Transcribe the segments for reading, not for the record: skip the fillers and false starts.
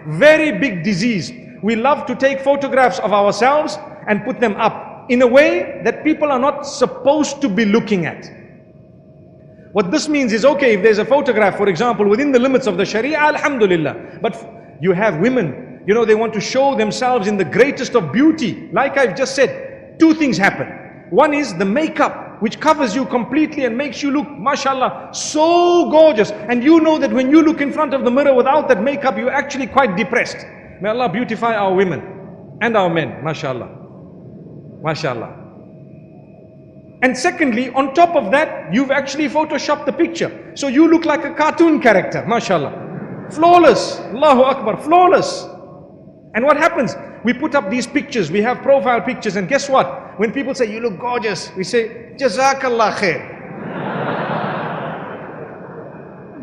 very big disease. We love to take photographs of ourselves and put them up in a way that people are not supposed to be looking at. What this means is, okay, if there's a photograph, for example, within the limits of the Sharia, alhamdulillah. But you have women, you know, they want to show themselves in the greatest of beauty. Like I've just said, two things happen. One is the makeup, which covers you completely and makes you look, mashallah, so gorgeous. And you know that when you look in front of the mirror without that makeup, you're actually quite depressed. May Allah beautify our women and our men, mashallah. Mashallah. And secondly, on top of that, you've actually photoshopped the picture. So you look like a cartoon character, mashallah. Flawless, Allahu Akbar, flawless. And what happens? We put up these pictures, we have profile pictures, and guess what? When people say, you look gorgeous, we say, Jazakallah khair.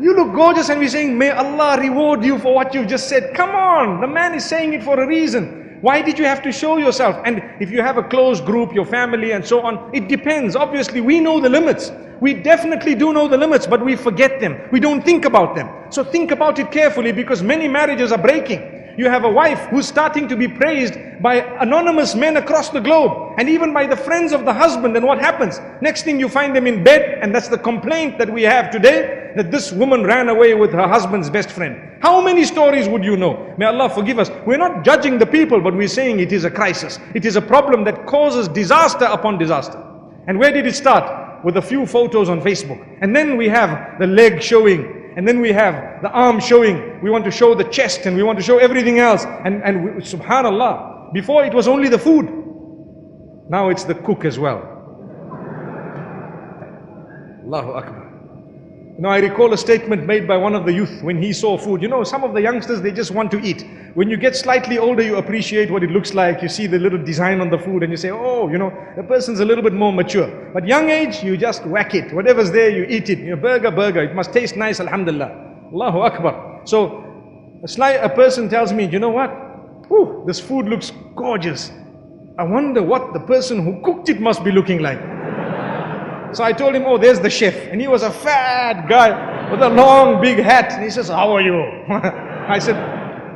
You look gorgeous, and we're saying, may Allah reward you for what you've just said. Come on, the man is saying it for a reason. Why did you have to show yourself? And if you have a close group, your family and so on, it depends. Obviously, we know the limits. We definitely do know the limits, but we forget them. We don't think about them. So think about it carefully, because many marriages are breaking. You have a wife who's starting to be praised by anonymous men across the globe, and even by the friends of the husband. And what happens? Next thing, you find them in bed, and that's the complaint that we have today, that this woman ran away with her husband's best friend. How many stories would you know? May Allah forgive us. We're not judging the people, but we're saying it is a crisis. It is a problem that causes disaster upon disaster. And where did it start? With a few photos on Facebook. And then we have the leg showing, and then we have the arm showing. We want to show the chest, and we want to show everything else. And subhanallah, before it was only the food. Now it's the cook as well. Allahu Akbar. You know, I recall a statement made by one of the youth when he saw food. You know, some of the youngsters, they just want to eat. When you get slightly older, you appreciate what it looks like. You see the little design on the food and you say, oh, you know, the person's a little bit more mature. But young age, you just whack it. Whatever's there, you eat it. You know, burger. It must taste nice, alhamdulillah. Allahu Akbar. So, a person tells me, you know what? Ooh, this food looks gorgeous. I wonder what the person who cooked it must be looking like. So I told him, oh, there's the chef. And he was a fat guy with a long, big hat. And he says, how are you? I said,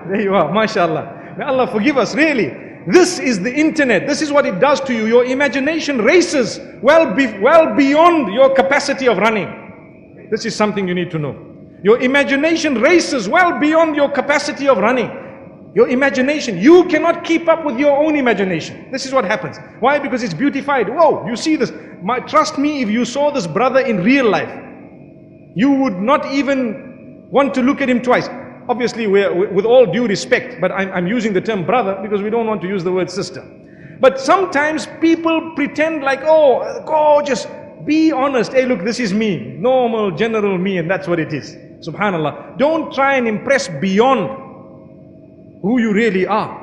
there you are, mashallah. May Allah forgive us, really. This is the internet. This is what it does to you. Your imagination races well beyond your capacity of running. This is something you need to know. Your imagination races well beyond your capacity of running. Your imagination, you cannot keep up with your own imagination. This is what happens. Why? Because it's beautified. Whoa, you see this. Trust me, if you saw this brother in real life, you would not even want to look at him twice. Obviously, with all due respect, but I'm using the term brother because we don't want to use the word sister. But sometimes people pretend like, oh, gorgeous. Be honest. Hey, look, this is me. Normal, general me, and that's what it is. Subhanallah. Don't try and impress beyond who you really are.